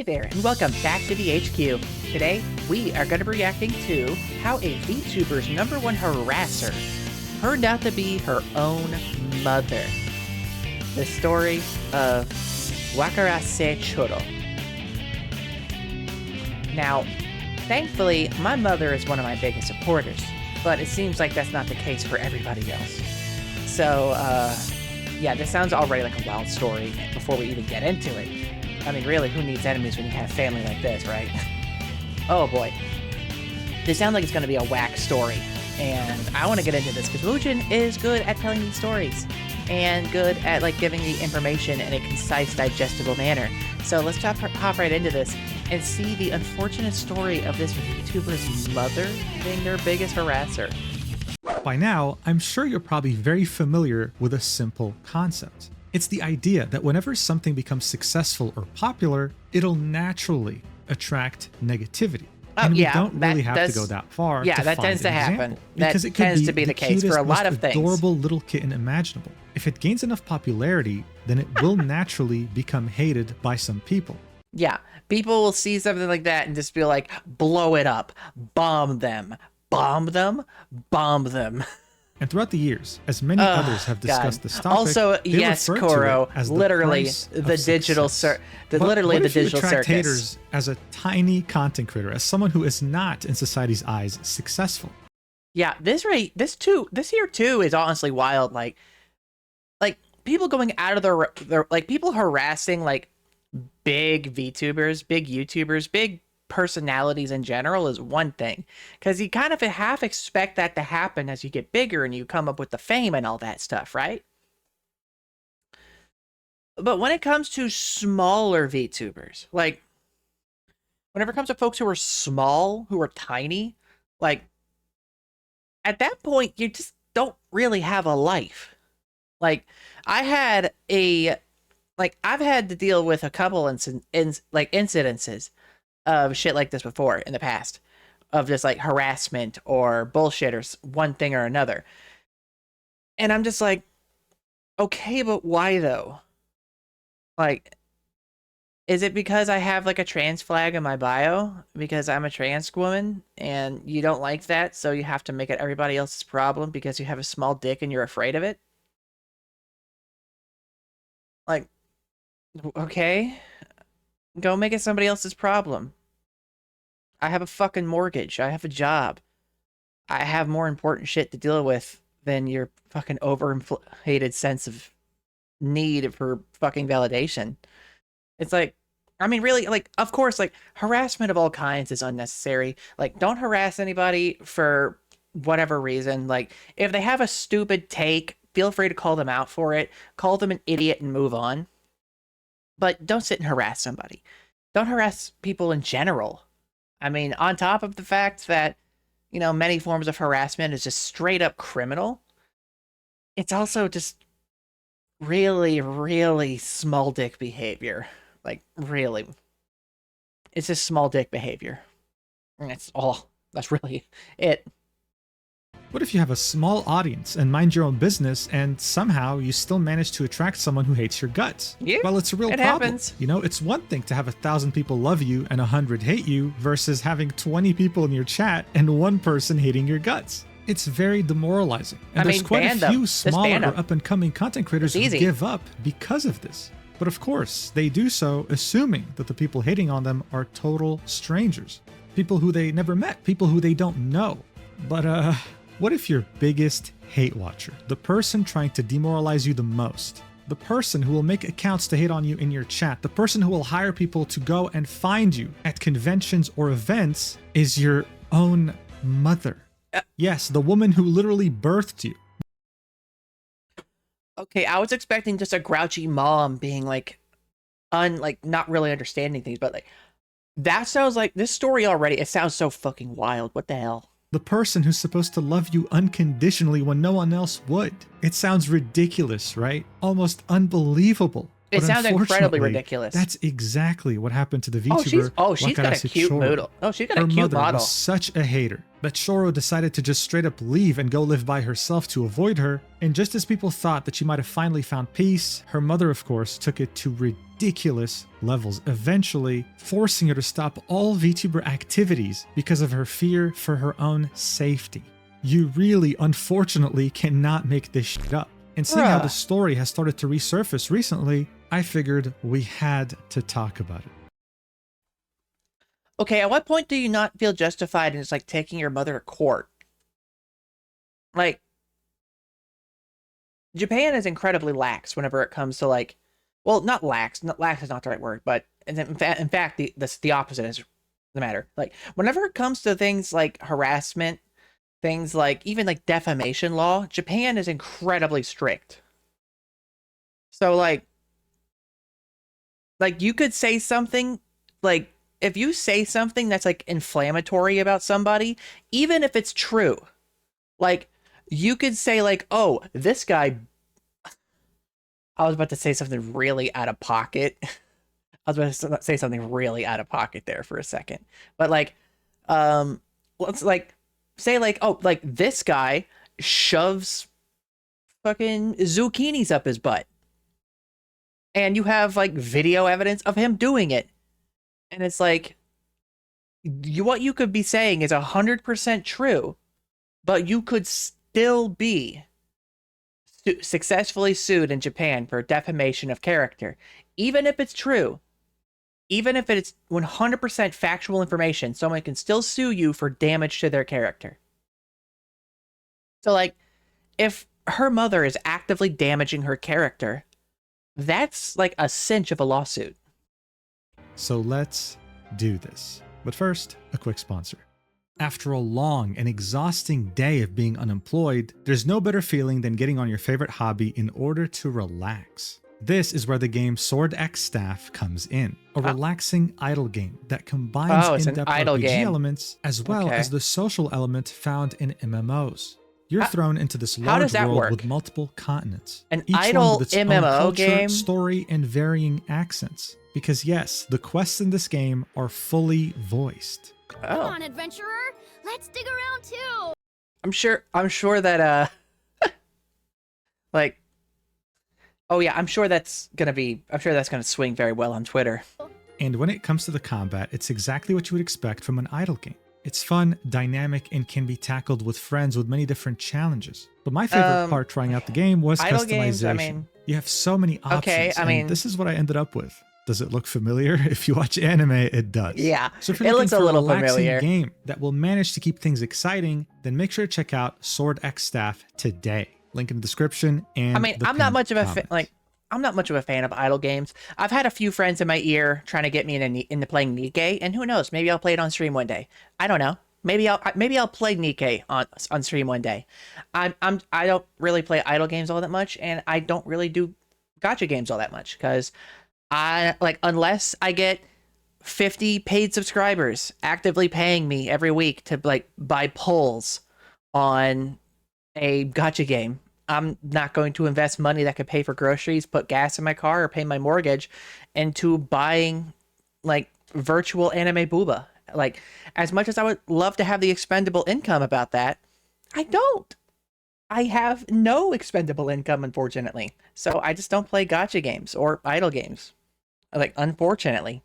there, and welcome back to the HQ. Today, we are going to be reacting to how a VTuber's #1 harasser turned out to be her own mother. The story of Wakarase Choro. Now, thankfully, my mother is one of my biggest supporters, but it seems like that's not the case for everybody else. So, yeah, this sounds already like a wild story before we even get into it. I mean, really, who needs enemies when you have family like this, right? Oh boy. This sounds like it's going to be a whack story, and I want to get into this because Woojin is good at telling these stories and good at like giving the information in a concise, digestible manner. So let's hop right into this and see the unfortunate story of this VTuber's mother being their biggest harasser. By now, I'm sure you're probably very familiar with a simple concept. It's the idea that whenever something becomes successful or popular, it'll naturally attract negativity. And we don't really have to go that far. Yeah, that tends to happen. That tends to be the case for a lot of things. Adorable little kitten imaginable. If it gains enough popularity, then it will naturally become hated by some people. Yeah, people will see something like that and just be like, blow it up, bomb them, bomb them, bomb them. And throughout the years, as many others have discussed this topic, also, yes, Choro, literally the digital literally the digital circus. Haters as a tiny content creator, as someone who is not in society's eyes successful. Yeah, this here too is honestly wild. Like people going out of their like people harassing like big VTubers, big YouTubers, big personalities in general is one thing, because you kind of half expect that to happen as you get bigger and you come up with the fame and all that stuff, right? But when it comes to smaller VTubers, like whenever it comes to folks who are small, who are tiny, like at that point you just don't really have a life. Like I've had to deal with a couple incidences of shit like this before in the past, of just like harassment or bullshit or one thing or another. And I'm just like, okay, but why though? Like, is it because I have like a trans flag in my bio because I'm a trans woman and you don't like that, so you have to make it everybody else's problem because you have a small dick and you're afraid of it? Like, okay, go make it somebody else's problem. I have a fucking mortgage. I have a job. I have more important shit to deal with than your fucking overinflated sense of need for fucking validation. It's like, I mean, really, like, of course, like, harassment of all kinds is unnecessary. Like, don't harass anybody for whatever reason. Like, if they have a stupid take, feel free to call them out for it. Call them an idiot and move on. But don't sit and harass somebody. Don't harass people in general. I mean, on top of the fact that, you know, many forms of harassment is just straight up criminal, it's also just really, really small dick behavior. Like, really. It's just small dick behavior. And that's really it. What if you have a small audience and mind your own business and somehow you still manage to attract someone who hates your guts? Yeah, well, it's a real problem. Happens. You know, it's one thing to have 1,000 people love you and 100 hate you versus having 20 people in your chat and one person hating your guts. It's very demoralizing. And there's quite a few smaller or up-and-coming content creators who give up because of this. But of course, they do so assuming that the people hating on them are total strangers. People who they never met, people who they don't know. But, what if your biggest hate watcher, the person trying to demoralize you the most, the person who will make accounts to hate on you in your chat, the person who will hire people to go and find you at conventions or events is your own mother? Yes, the woman who literally birthed you. Okay, I was expecting just a grouchy mom being like, not really understanding things, but like, that sounds like this story already. It sounds so fucking wild. What the hell? The person who's supposed to love you unconditionally when no one else would. It sounds ridiculous, right? Almost unbelievable. It sounds incredibly ridiculous. That's exactly what happened to the VTuber. She's got a cute model. Oh, she's got a cute model. Was such a hater that Choro decided to just straight up leave and go live by herself to avoid her, and just as people thought that she might have finally found peace, her mother of course took it to ridiculous levels, eventually forcing her to stop all VTuber activities because of her fear for her own safety. You really, unfortunately, cannot make this shit up. And seeing how the story has started to resurface recently, I figured we had to talk about it. Okay, at what point do you not feel justified in just, like, taking your mother to court? Like, Japan is incredibly lax whenever it comes to, like, well, not lax. Lax is not the right word, but in fact, the opposite is the matter. Like, whenever it comes to things like harassment, things like even like defamation law, Japan is incredibly strict. So, like you could say something, like, if you say something that's like inflammatory about somebody, even if it's true, like, you could say like, oh, this guy, I was about to say something really out of pocket. I was about to say something really out of pocket there for a second. But like, let's like say like, oh, like this guy shoves fucking zucchinis up his butt. And you have like video evidence of him doing it. And it's like, what you could be saying is 100% true, but you could still be successfully sued in Japan for defamation of character. Even if it's true, even if it's 100% factual information, someone can still sue you for damage to their character. So, like, if her mother is actively damaging her character, that's like a cinch of a lawsuit. So let's do this. But first, a quick sponsor. After a long and exhausting day of being unemployed, there's no better feeling than getting on your favorite hobby in order to relax. This is where the game Sword X Staff comes in, a relaxing idle game that combines in-depth RPG elements as well as the social element found in MMOs. You're thrown into this large world with multiple continents. Each idle one with its MMO own culture, game? Story, and varying accents. Because yes, the quests in this game are fully voiced. Come on, adventurer. Let's dig around too. I'm sure that like, oh yeah, I'm sure that's gonna swing very well on Twitter. And when it comes to the combat, it's exactly what you would expect from an idle game. It's fun, dynamic, and can be tackled with friends with many different challenges. But my favorite part trying out the game was idle customization. Games, I mean, you have so many options, and this is what I ended up with. Does it look familiar? If you watch anime, it does. Yeah, so if you're looking for a relaxing game that will manage to keep things exciting, then make sure to check out Sword X Staff today. Link in the description and I'm not much of a I'm not much of a fan of idle games. I've had a few friends in my ear trying to get me into playing Nikkei, and who knows, maybe I'll play it on stream one day. I don't know. Maybe I'll play Nikkei on stream one day. I don't really play idle games all that much, and I don't really do gacha games all that much because unless I get 50 paid subscribers actively paying me every week to like buy pulls on a gacha game, I'm not going to invest money that could pay for groceries, put gas in my car, or pay my mortgage into buying like virtual anime booba. Like, as much as I would love to have the expendable income about that, I don't. I have no expendable income, unfortunately. So I just don't play gacha games or idle games. Like, unfortunately.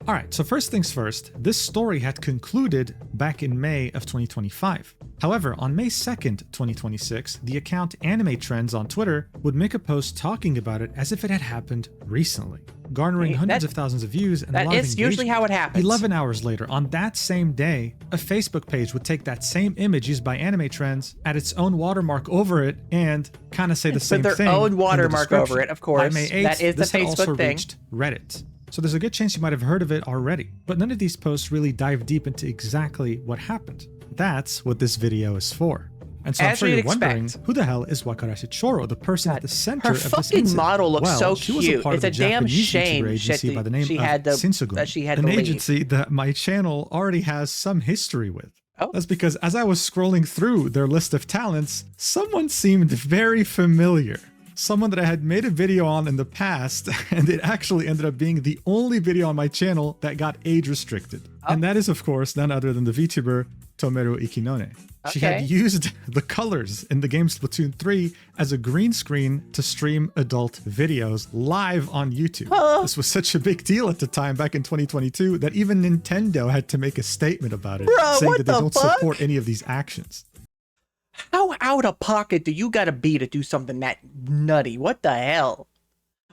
Alright, so first things first, this story had concluded back in May of 2025. However, on May 2nd, 2026, the account Anime Trends on Twitter would make a post talking about it as if it had happened recently, garnering hundreds of thousands of views and a lot of engagement. That is usually how it happens. 11 hours later, on that same day, a Facebook page would take that same image used by Anime Trends, add its own watermark over it, and kind of say the same thing. Put their own watermark over it, of course. By May 8th, that is the this had Facebook also thing. Reached Reddit. So there's a good chance you might have heard of it already. But none of these posts really dive deep into exactly what happened. That's what this video is for. And so I'm sure you're wondering, who the hell is Wakarase Choro, the person at the center of this incident? Her fucking model looks so she was a cute. part It's of a damn Japanese shame YouTuber agency by the name she of had to an leave. agency that my channel already has some history with. Oh. That's because as I was scrolling through their list of talents, someone seemed very familiar. someone that I had made a video on in the past, and it actually ended up being the only video on my channel that got age restricted. Oh. And that is, of course, none other than the Vtuber Tomeru Ikinone. She had used the colors in the game Splatoon 3 as a green screen to stream adult videos live on YouTube. This was such a big deal at the time back in 2022 that even Nintendo had to make a statement about it, saying that they don't support any of these actions. How out of pocket do you gotta be to do something that nutty? What the hell?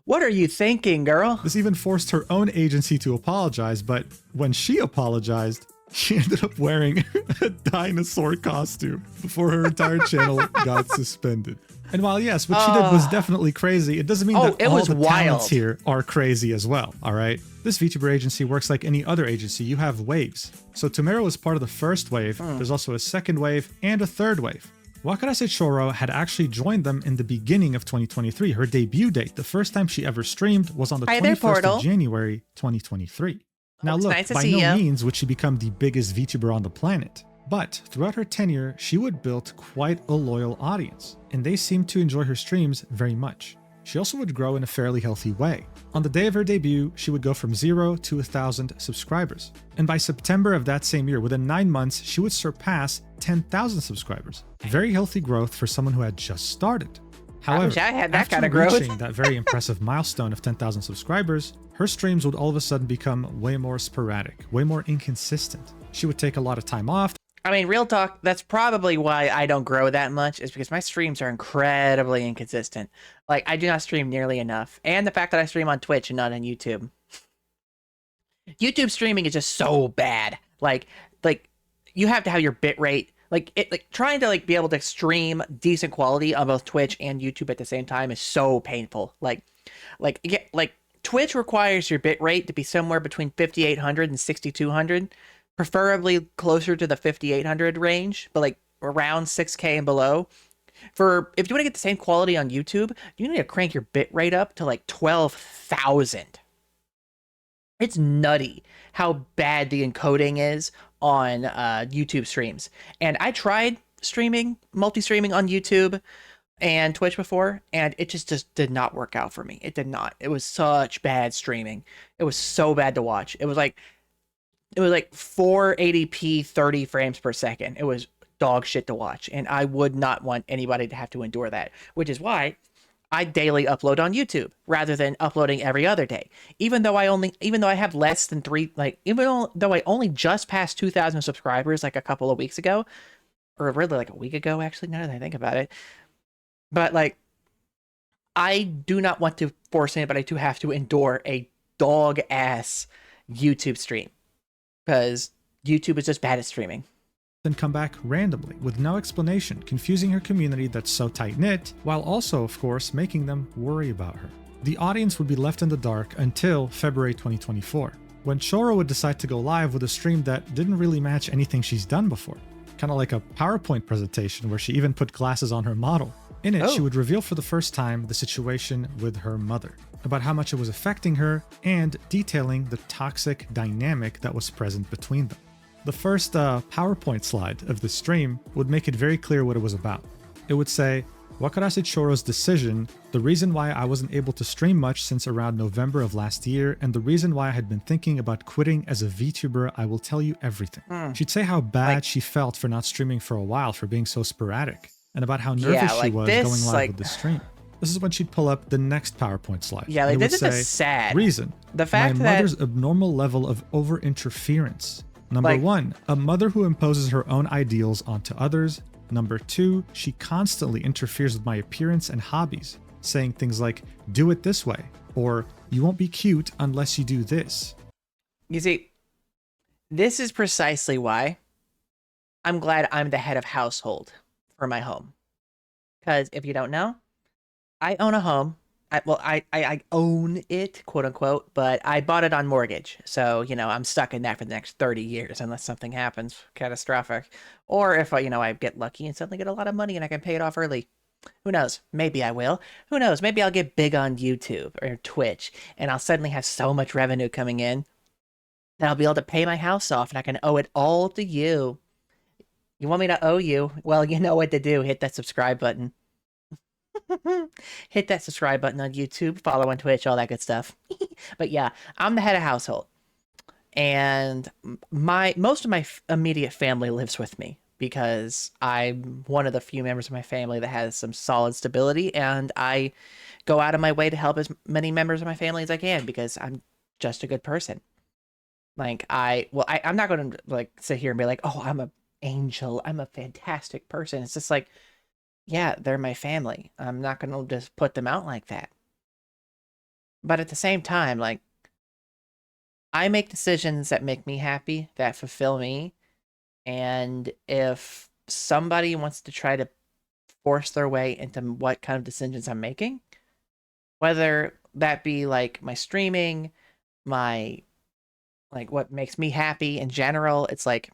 What are you thinking, girl? This even forced her own agency to apologize, but when she apologized, she ended up wearing a dinosaur costume before her entire channel got suspended. And while yes, what she did was definitely crazy, it doesn't mean that all the talents here are crazy as well, all right? This VTuber agency works like any other agency. You have waves. So Tomeru was part of the first wave. There's also a second wave and a third wave. Wakarase Choro had actually joined them in the beginning of 2023. Her debut date, the first time she ever streamed, was on the 21st of January 2023. Now look, by no means would she become the biggest VTuber on the planet, but throughout her tenure, she would build quite a loyal audience, and they seemed to enjoy her streams very much. She also would grow in a fairly healthy way. On the day of her debut, she would go from 0 to 1,000 subscribers. And by September of that same year, within 9 months, she would surpass 10,000 subscribers. Very healthy growth for someone who had just started. However, I wish I had that after kind of growth. reaching that very impressive milestone of 10,000 subscribers, her streams would all of a sudden become way more sporadic, way more inconsistent. She would take a lot of time off. I mean, real talk, that's probably why I don't grow that much, is because my streams are incredibly inconsistent. Like, I do not stream nearly enough. And the fact that I stream on Twitch and not on YouTube. YouTube streaming is just so bad. Like you have to have your bit rate. Trying to be able to stream decent quality on both Twitch and YouTube at the same time is so painful. Twitch requires your bit rate to be somewhere between 5,800 and 6,200, preferably closer to the 5,800 range, but around 6K and below. If you want to get the same quality on YouTube, you need to crank your bit rate up to 12,000. It's nutty how bad the encoding is on YouTube streams. And I tried multi-streaming on YouTube and Twitch before, and it just did not work out for me. It did not. It was such bad streaming. It was so bad to watch. It was like 480p 30 frames per second. It was dog shit to watch, and I would not want anybody to have to endure that, which is why I daily upload on YouTube rather than uploading every other day. Even though I have less than even though I only just passed 2,000 subscribers a couple of weeks ago, or really a week ago, actually, now that I think about it. But I do not want to force anybody to have to endure a dog ass YouTube stream, because YouTube is just bad at streaming. Then come back randomly with no explanation, confusing her community that's so tight-knit, while also, of course, making them worry about her. The audience would be left in the dark until February 2024, when Choro would decide to go live with a stream that didn't really match anything she's done before. Kind of like a PowerPoint presentation where she even put glasses on her model. In it, she would reveal for the first time the situation with her mother, about how much it was affecting her, and detailing the toxic dynamic that was present between them. The first PowerPoint slide of the stream would make it very clear what it was about. It would say, Wakarase Choro's decision, the reason why I wasn't able to stream much since around November of last year, and the reason why I had been thinking about quitting as a VTuber, I will tell you everything. She'd say how bad she felt for not streaming for a while, for being so sporadic, and about how nervous she was going live with the stream. This is when she'd pull up the next PowerPoint slide. Yeah, this is sad. Reason, the fact my mother's abnormal level of over-interference. Number 1, a mother who imposes her own ideals onto others. Number 2, she constantly interferes with my appearance and hobbies, saying things like, do it this way, or you won't be cute unless you do this. You see, this is precisely why I'm glad I'm the head of household for my home. Because if you don't know, I own a home. I own it, quote unquote, but I bought it on mortgage. So, I'm stuck in that for the next 30 years unless something happens catastrophic. Or if, I get lucky and suddenly get a lot of money and I can pay it off early. Who knows? Maybe I will. Who knows? Maybe I'll get big on YouTube or Twitch and I'll suddenly have so much revenue coming in that I'll be able to pay my house off and I can owe it all to you. You want me to owe you? Well, you know what to do. Hit that subscribe button. Hit that subscribe button on YouTube, follow on Twitch, all that good stuff. But yeah, I'm the head of household. And most of my immediate family lives with me because I'm one of the few members of my family that has some solid stability, and I go out of my way to help as many members of my family as I can because I'm just a good person. Like I'm not going to like sit here and be like, oh, I'm an angel, I'm a fantastic person. It's just like, yeah, they're my family. I'm not going to just put them out like that. But at the same time, like, I make decisions that make me happy, that fulfill me. And if somebody wants to try to force their way into what kind of decisions I'm making, whether that be like my streaming, my, like what makes me happy in general, it's like,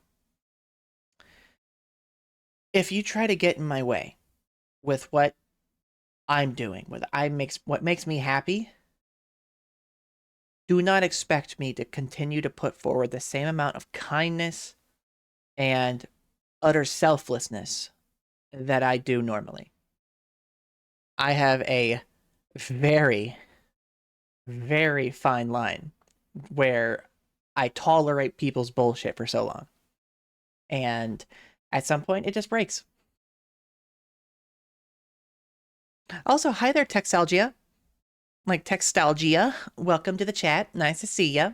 if you try to get in my way with what I'm doing, what makes me happy, do not expect me to continue to put forward the same amount of kindness and utter selflessness that I do normally. I have a very, very fine line where I tolerate people's bullshit for so long. And at some point, it just breaks. Also, hi there, Textalgia. Like Textalgia. Welcome to the chat. Nice to see ya.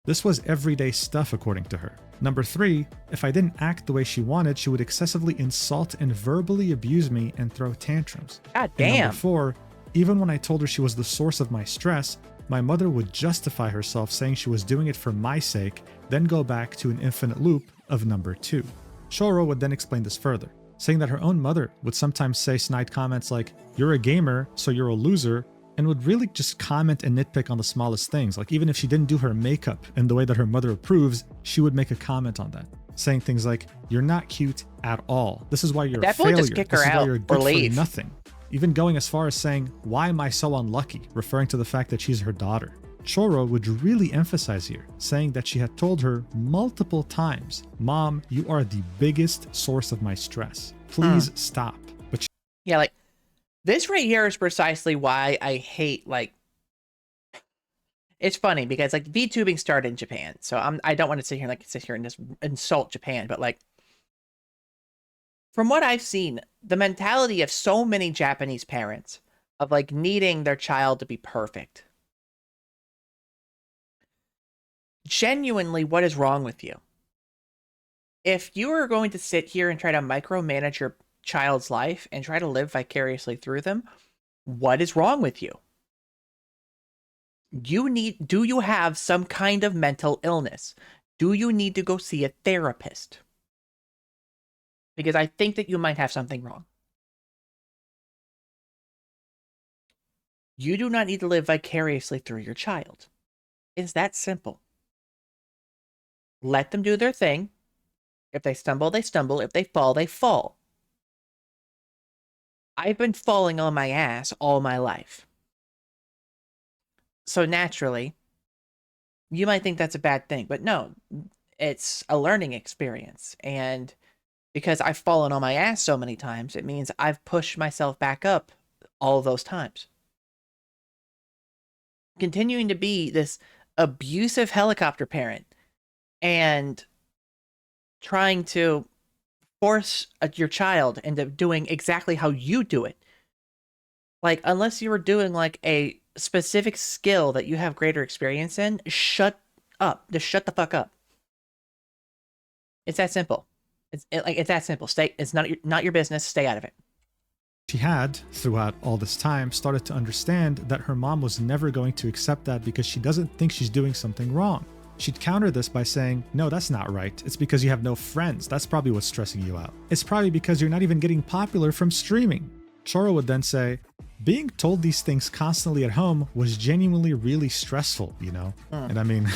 This was everyday stuff, according to her. Number 3, if I didn't act the way she wanted, she would excessively insult and verbally abuse me and throw tantrums. God damn. And number 4, even when I told her she was the source of my stress, my mother would justify herself saying she was doing it for my sake, then go back to an infinite loop of number 2. Choro would then explain this further, saying that her own mother would sometimes say snide comments like, "You're a gamer, so you're a loser," and would really just comment and nitpick on the smallest things. Like even if she didn't do her makeup in the way that her mother approves, she would make a comment on that, saying things like, "You're not cute at all. This is why you're a failure. Just kick her this is out why you're good or leave." for nothing." Even going as far as saying, "Why am I so unlucky?" referring to the fact that she's her daughter. Choro would really emphasize here, saying that she had told her multiple times, "Mom, you are the biggest source of my stress. Please stop." But yeah, like this right here is precisely why I hate, like, it's funny because like VTubing started in Japan, so I don't want to sit here and just insult Japan, but like from what I've seen, the mentality of so many Japanese parents of like needing their child to be perfect. Genuinely, what is wrong with you? If you are going to sit here and try to micromanage your child's life and try to live vicariously through them, what is wrong with you? Do you have some kind of mental illness? Do you need to go see a therapist? Because I think that you might have something wrong. You do not need to live vicariously through your child. It's that simple. Let them do their thing. If they stumble, they stumble. If they fall, they fall. I've been falling on my ass all my life. So naturally, you might think that's a bad thing, but no, it's a learning experience. And because I've fallen on my ass so many times, it means I've pushed myself back up all those times. Continuing to be this abusive helicopter parent and trying to force your child into doing exactly how you do it. Like, unless you were doing like a specific skill that you have greater experience in, shut up. Just shut the fuck up. It's that simple. It's that simple. It's not your business. Stay out of it. she had, throughout all this time, started to understand that her mom was never going to accept that because she doesn't think she's doing something wrong. She'd counter this by saying, "No, that's not right. It's because you have no friends. That's probably what's stressing you out. It's probably because you're not even getting popular from streaming." Choro would then say, being told these things constantly at home was genuinely really stressful, you know? And I mean,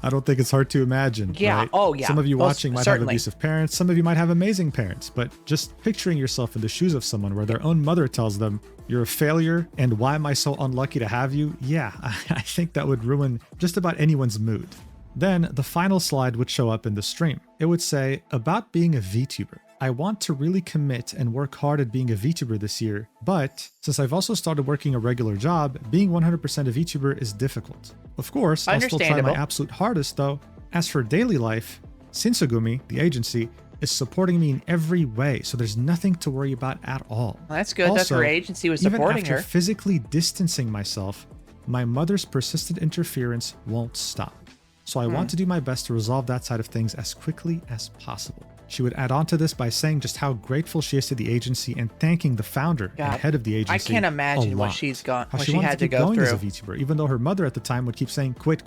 I don't think it's hard to imagine. Yeah. Right? Oh, yeah. Some of you watching might certainly have abusive parents. Some of you might have amazing parents. But just picturing yourself in the shoes of someone where their own mother tells them, "You're a failure, and why am I so unlucky to have you?" Yeah, I think that would ruin just about anyone's mood. Then the final slide would show up in the stream. It would say, about being a VTuber. I want to really commit and work hard at being a VTuber this year, but since I've also started working a regular job, being 100% a VTuber is difficult. Of course, I'll still try my absolute hardest though. As for daily life, Shinsegumi, the agency, is supporting me in every way, so there's nothing to worry about at all. Well, that's good that her agency was supporting even after physically distancing myself, my mother's persistent interference won't stop. So I want to do my best to resolve that side of things as quickly as possible. She would add on to this by saying just how grateful she is to the agency and thanking the founder and head of the agency. I can't imagine what she's gone, how what she had to go through as a VTuber, even though her mother at the time would keep saying quit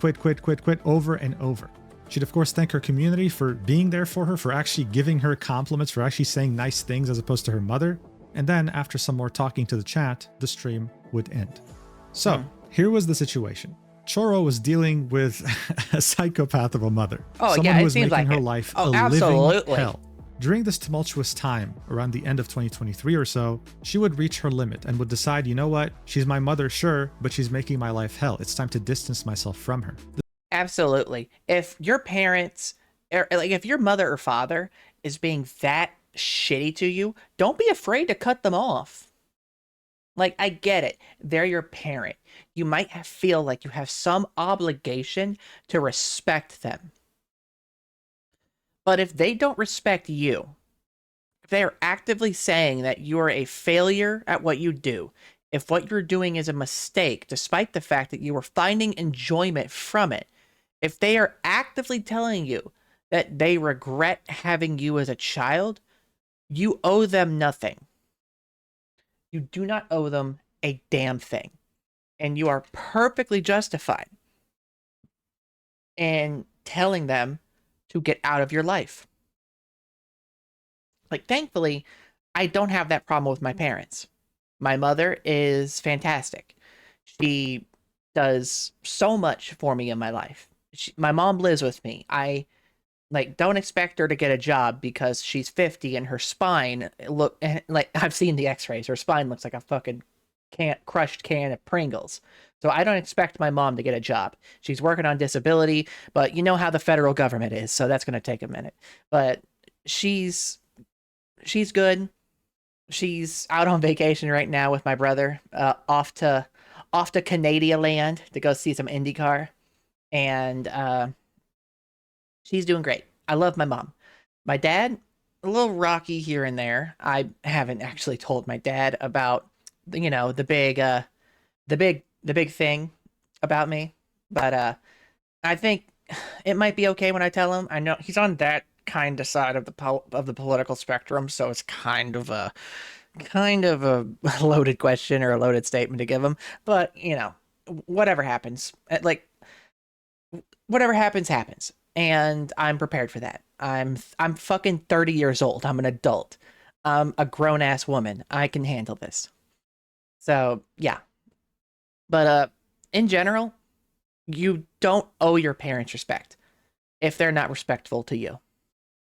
over and over. She'd of course thank her community for being there for her, for actually giving her compliments, for actually saying nice things as opposed to her mother. And then after some more talking to the chat, the stream would end. So here was the situation. Choro was dealing with a psychopath of a mother. Someone who was making her life a living hell. During this tumultuous time, around the end of 2023 or so, she would reach her limit and would decide, you know what, she's my mother, sure, but she's making my life hell. It's time to distance myself from her. Absolutely. If your parents, like if your mother or father is being that shitty to you, don't be afraid to cut them off. Like, I get it. They're your parent. You might feel like you have some obligation to respect them. But if they don't respect you, if they are actively saying that you are a failure at what you do, if what you're doing is a mistake, despite the fact that you are finding enjoyment from it, if they are actively telling you that they regret having you as a child, you owe them nothing. You do not owe them a damn thing. And you are perfectly justified in telling them to get out of your life. Like, thankfully, I don't have that problem with my parents. My mother is fantastic. She does so much for me in my life. My mom lives with me. I don't expect her to get a job because she's 50 and her spine like, I've seen the x-rays. Her spine looks like a fucking crushed can of Pringles. So I don't expect my mom to get a job. She's working on disability, but you know how the federal government is, so that's going to take a minute. But she's good. She's out on vacation right now with my brother, off to Canada land to go see some IndyCar. And she's doing great. I love my mom. My dad, a little rocky here and there. I haven't actually told my dad about, you know, the big thing about me, but I think it might be okay when I tell him. I know he's on that kind of side of the political spectrum, so it's kind of a loaded question or a loaded statement to give him. But you know, whatever happens, like whatever happens, and I'm prepared for that. I'm fucking 30 years old. I'm an adult. I'm a grown ass woman. I can handle this. So yeah. But in general, you don't owe your parents respect if they're not respectful to you.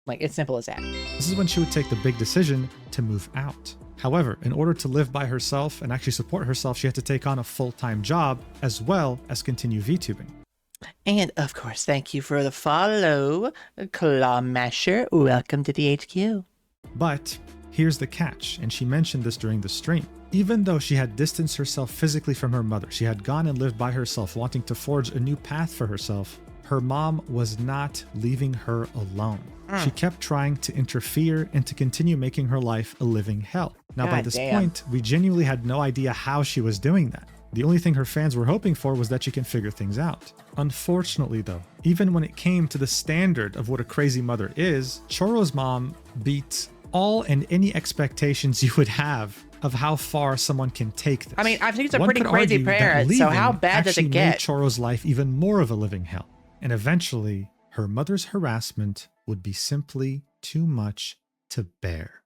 Like, it's simple as that. This is when she would take the big decision to move out. However, in order to live by herself and actually support herself, she had to take on a full-time job as well as continue VTubing. And of course, thank you for the follow, Claw Masher. Welcome to the HQ. But here's the catch, and she mentioned this during the stream. Even though she had distanced herself physically from her mother, she had gone and lived by herself, wanting to forge a new path for herself, her mom was not leaving her alone. She kept trying to interfere and to continue making her life a living hell. Now, by this point, we genuinely had no idea how she was doing that. The only thing her fans were hoping for was that she can figure things out. Unfortunately, though, even when it came to the standard of what a crazy mother is, Choro's mom beat all and any expectations you would have of how far someone can take this. I mean, I think it's a pretty crazy parent, so how bad does it get? Made Choro's life even more of a living hell. And eventually, her mother's harassment would be simply too much to bear.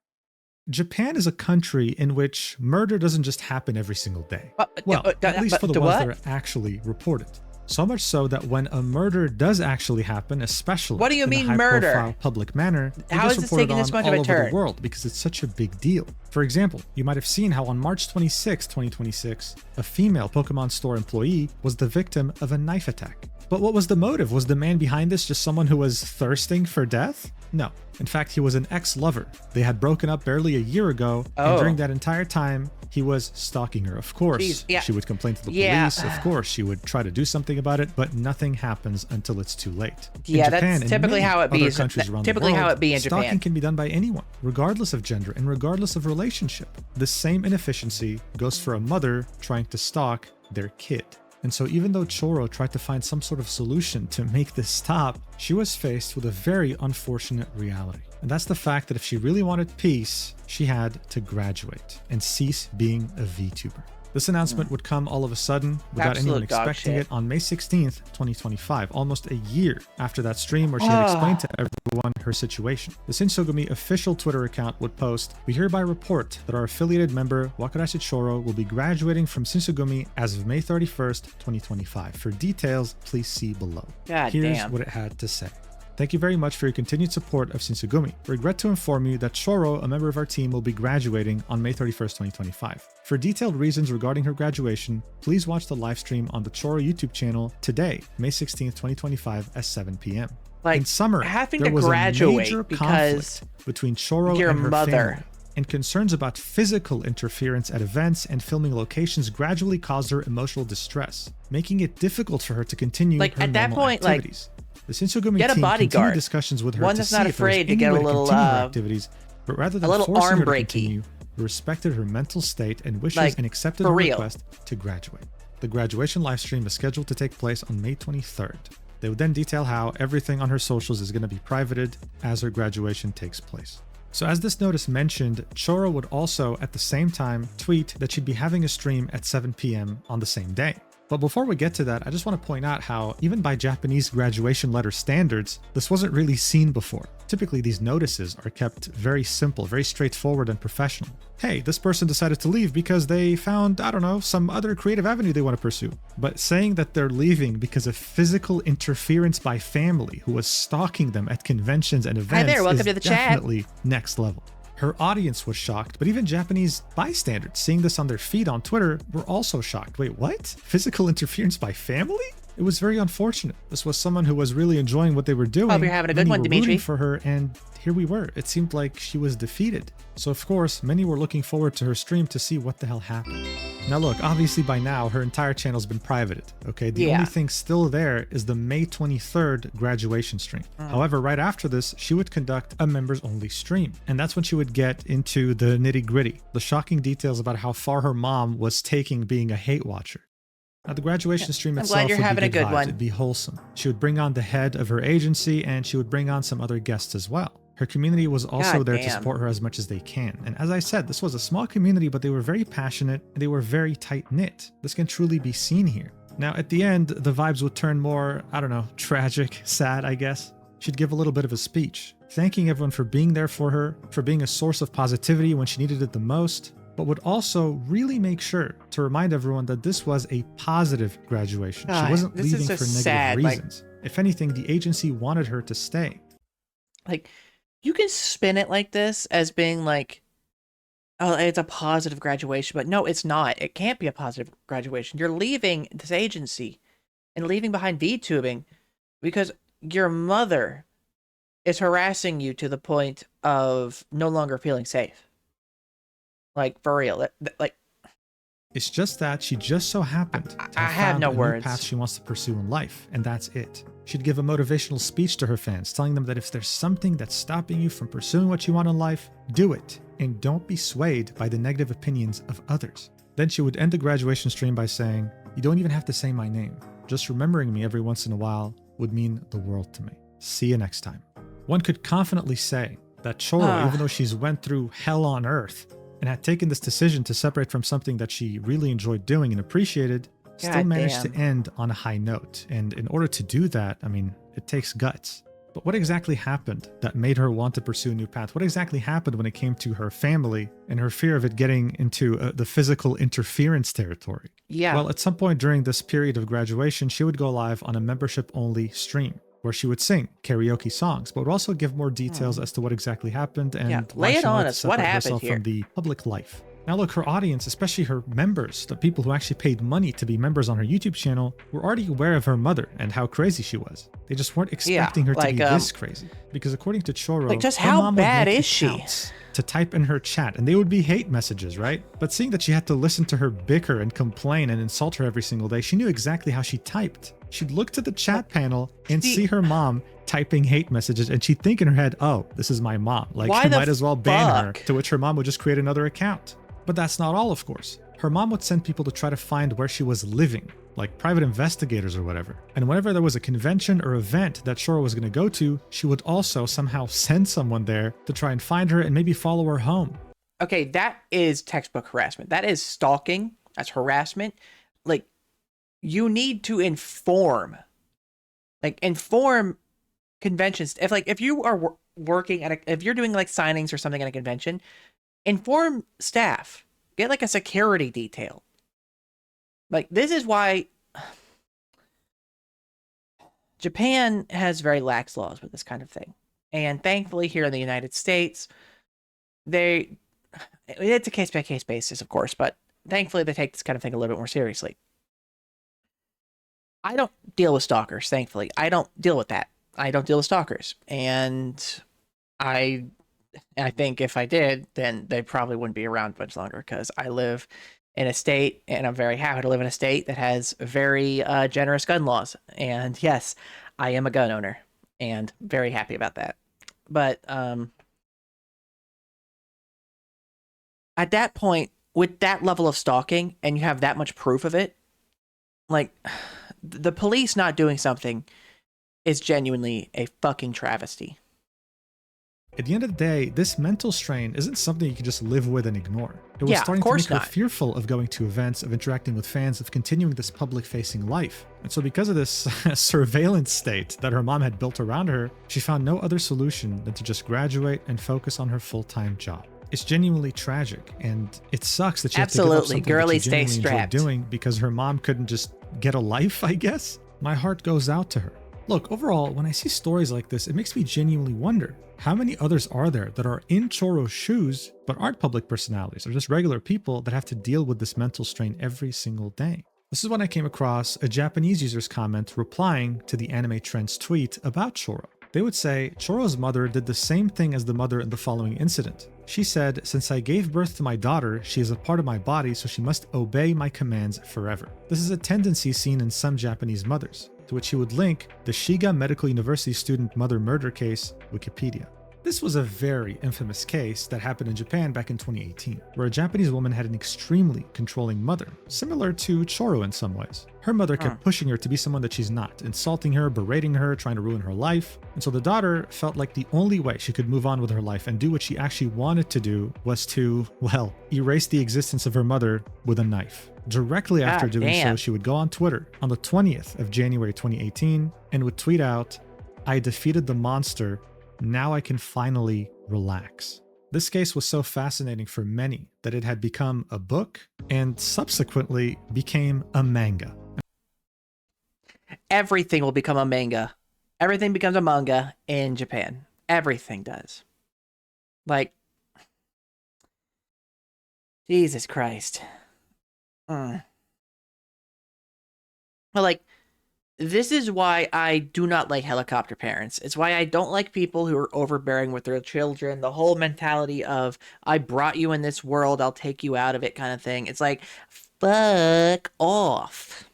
Japan is a country in which murder doesn't just happen every single day. Well, at least for the ones that are actually reported. So much so that when a murder does actually happen, especially what do you mean in a high-profile public manner, how is this taking this much of a turn? All over the world because it's such a big deal. For example, you might have seen how on March 26, 2026, a female Pokemon store employee was the victim of a knife attack. But what was the motive? Was the man behind this just someone who was thirsting for death? No. In fact, he was an ex-lover. They had broken up barely a year ago, and during that entire time, he was stalking her. Of course, she would complain to the police. Of course, she would try to do something about it, but nothing happens until it's too late. Yeah, in Japan, that's typically how it be. Typically how it be in Japan. Stalking can be done by anyone, regardless of gender and regardless of relationship. The same inefficiency goes for a mother trying to stalk their kid. And so even though Choro tried to find some sort of solution to make this stop, she was faced with a very unfortunate reality. And that's the fact that if she really wanted peace, she had to graduate and cease being a VTuber. This announcement would come all of a sudden without anyone expecting it on May 16th, 2025, almost a year after that stream where she had explained to everyone her situation. The Shinsogumi official Twitter account would post, "We hereby report that our affiliated member, Wakarase Choro, will be graduating from Shinsogumi as of May 31st, 2025. For details, please see below." Here's what it had to say. "Thank you very much for your continued support of Shinsogumi. Regret to inform you that Choro, a member of our team, will be graduating on May 31st, 2025. For detailed reasons regarding her graduation, please watch the live stream on the Choro YouTube channel today, May 16th, 2025 at 7 p.m. In summary, having there to was graduate a major conflict between Choro and her family, and concerns about physical interference at events and filming locations gradually caused her emotional distress, making it difficult for her to continue her at that normal point, activities. The Shinsogumi get a team bodyguard, continued discussions with her one to that's see not if there was afraid to any get way a to little continue her activities, but rather than forcing her to continue, respected her mental state and wishes and accepted her request to graduate. The graduation livestream is scheduled to take place on May 23rd. They would then detail how everything on her socials is going to be privated as her graduation takes place. So as this notice mentioned, Choro would also at the same time tweet that she'd be having a stream at 7 p.m. on the same day. But before we get to that, I just want to point out how, even by Japanese graduation letter standards, this wasn't really seen before. Typically, these notices are kept very simple, very straightforward and professional. Hey, this person decided to leave because they found, I don't know, some other creative avenue they want to pursue. But saying that they're leaving because of physical interference by family who was stalking them at conventions and events welcome to the definitely next level. Her audience was shocked, but even Japanese bystanders seeing this on their feed on Twitter were also shocked. Wait, what? Physical interference by family? It was very unfortunate. This was someone who was really enjoying what they were doing. Hope you're having a good one, Dimitri. Rooting for her, and here we were. It seemed like she was defeated. So of course, many were looking forward to her stream to see what the hell happened. Now look, obviously by now, her entire channel's been privated, okay? The only thing still there is the May 23rd graduation stream. However, right after this, she would conduct a members-only stream. And that's when she would get into the nitty-gritty, the shocking details about how far her mom was taking being a hate watcher. Now, the graduation stream itself would be good vibes. It'd be wholesome. She would bring on the head of her agency, and she would bring on some other guests as well. Her community was also there to support her as much as they can. And as I said, this was a small community, but they were very passionate and they were very tight-knit. This can truly be seen here. Now, at the end, the vibes would turn more, I don't know, tragic, sad, I guess. She'd give a little bit of a speech, thanking everyone for being there for her, for being a source of positivity when she needed it the most, but would also really make sure to remind everyone that this was a positive graduation. She wasn't leaving for negative reasons. If anything, the agency wanted her to stay. Like, you can spin it like this as being like, oh, it's a positive graduation, but no, it's not. It can't be a positive graduation. You're leaving this agency and leaving behind VTubing because your mother is harassing you to the point of no longer feeling safe. Like, for real. Like, it's just that she just so happened to have found a new path she wants to pursue in life, and that's it. She'd give a motivational speech to her fans, telling them that if there's something that's stopping you from pursuing what you want in life, do it, and don't be swayed by the negative opinions of others. Then she would end the graduation stream by saying, "You don't even have to say my name. Just remembering me every once in a while would mean the world to me. See you next time." One could confidently say that Choro, even though she's went through hell on earth, and had taken this decision to separate from something that she really enjoyed doing and appreciated, still managed to end on a high note. And in order to do that, I mean, it takes guts. But what exactly happened that made her want to pursue a new path? What exactly happened when it came to her family and her fear of it getting into the physical interference territory? Well, at some point during this period of graduation, she would go live on a membership-only stream, where she would sing karaoke songs, but would also give more details as to what exactly happened and lay it on us. What happened here from the public life. Now look, her audience, especially her members, the people who actually paid money to be members on her YouTube channel, were already aware of her mother and how crazy she was. They just weren't expecting her to be this crazy. Because according to Choro, just her how mom bad would make is she? accounts to type in her chat, and they would be hate messages, right? But seeing that she had to listen to her bicker and complain and insult her every single day, she knew exactly how she typed. She'd look to the chat panel and see her mom typing hate messages, and she'd think in her head, oh, this is my mom. Like, I might as well ban her, to which her mom would just create another account. But that's not all, of course. Her mom would send people to try to find where she was living, like private investigators or whatever. And whenever there was a convention or event that Choro was going to go to, she would also somehow send someone there to try and find her and maybe follow her home. Okay, that is textbook harassment. That is stalking. That's harassment. Like, you need to inform conventions. If you are working at if you're doing like signings or something at a convention, inform staff. Get like a security detail. Like, this is why Japan has very lax laws with this kind of thing. And thankfully here in the United States, it's a case-by-case basis, of course, but thankfully they take this kind of thing a little bit more seriously. I don't deal with stalkers, thankfully. I don't deal with that. I don't deal with stalkers. And I think if I did, then they probably wouldn't be around much longer, because I live in a state, and I'm very happy to live in a state that has very generous gun laws. And yes, I am a gun owner, and very happy about that. But at that point, with that level of stalking, and you have that much proof of it, like, the police not doing something is genuinely a fucking travesty. At the end of the day, this mental strain isn't something you can just live with and ignore. It was starting to make her fearful of going to events, of interacting with fans, of continuing this public-facing life. And so because of this surveillance state that her mom had built around her, she found no other solution than to just graduate and focus on her full-time job. It's genuinely tragic, and it sucks that she had to give up something that she genuinely enjoyed doing because her mom couldn't just get a life, I guess? My heart goes out to her. Look, overall, when I see stories like this, it makes me genuinely wonder, how many others are there that are in Choro's shoes but aren't public personalities, or just regular people that have to deal with this mental strain every single day? This is when I came across a Japanese user's comment replying to the Anime Trends tweet about Choro. They would say, Choro's mother did the same thing as the mother in the following incident. She said, since I gave birth to my daughter, she is a part of my body, so she must obey my commands forever. This is a tendency seen in some Japanese mothers, to which he would link the Shiga Medical University student mother murder case, Wikipedia. This was a very infamous case that happened in Japan back in 2018, where a Japanese woman had an extremely controlling mother, similar to Choro in some ways. Her mother kept pushing her to be someone that she's not, insulting her, berating her, trying to ruin her life. And so the daughter felt like the only way she could move on with her life and do what she actually wanted to do was to, well, erase the existence of her mother with a knife. Directly after doing so, she would go on Twitter on the 20th of January 2018 and would tweet out, I defeated the monster. Now I can finally relax. This case was so fascinating for many that it had become a book and subsequently became a manga. Everything will become a manga. Everything becomes a manga in Japan. Everything does. Like, Jesus Christ. But like, this is why I do not like helicopter parents. It's why I don't like people who are overbearing with their children. The whole mentality of, I brought you in this world, I'll take you out of it kind of thing. It's like, fuck off.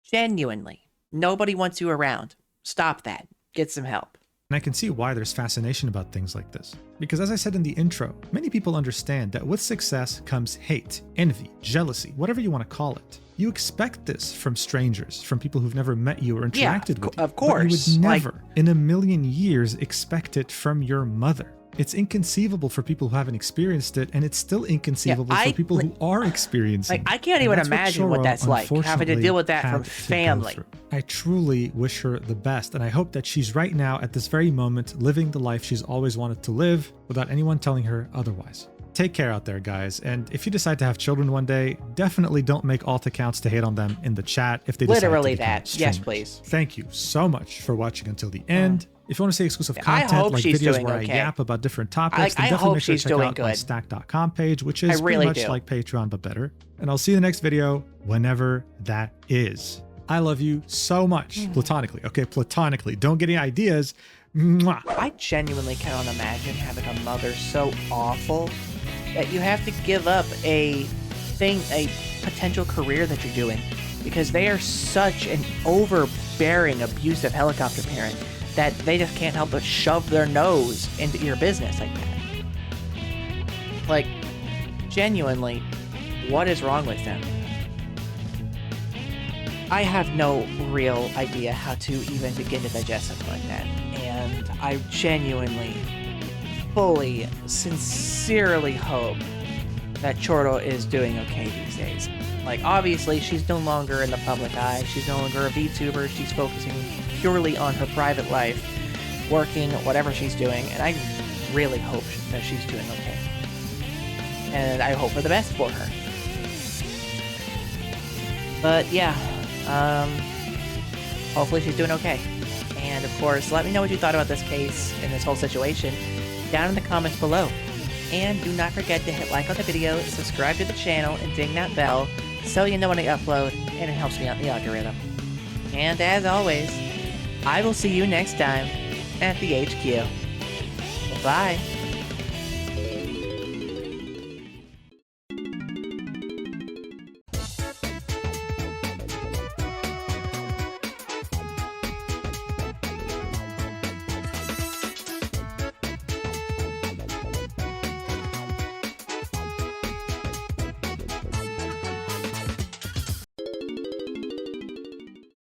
Genuinely. Nobody wants you around. Stop that. Get some help. And I can see why there's fascination about things like this. Because as I said in the intro, many people understand that with success comes hate, envy, jealousy, whatever you want to call it. You expect this from strangers, from people who've never met you or interacted with you. Of course. But you would never, in a million years, expect it from your mother. It's inconceivable for people who haven't experienced it, and it's still inconceivable for people who are experiencing it. I can't even imagine what that's like, having to deal with that from family. I truly wish her the best, and I hope that she's right now, at this very moment, living the life she's always wanted to live without anyone telling her otherwise. Take care out there, guys. And if you decide to have children one day, definitely don't make alt accounts to hate on them in the chat if they decide literally to become that. streamers. Yes, please. Thank you so much for watching until the end. If you want to see exclusive content like videos where I yap about different topics, then definitely make sure to check out my stack.com page, which is pretty much like Patreon but better. And I'll see you in the next video, whenever that is. I love you so much, platonically. Okay, platonically. Don't get any ideas. Mwah. I genuinely cannot imagine having a mother so awful that you have to give up a potential career that you're doing because they are such an overbearing, abusive helicopter parent that they just can't help but shove their nose into your business like that. Like, genuinely, what is wrong with them? I have no real idea how to even begin to digest something like that. And I genuinely, fully, sincerely hope that Choro is doing okay these days. Like, obviously, she's no longer in the public eye. She's no longer a VTuber. She's focusing purely on her private life, working, whatever she's doing. And I really hope that she's doing okay. And I hope for the best for her. But yeah, hopefully she's doing okay. And of course, let me know what you thought about this case and this whole situation down in the comments below. And do not forget to hit like on the video, subscribe to the channel, and ding that bell so you know when I upload, and it helps me out in the algorithm. And as always, I will see you next time at the HQ. Bye.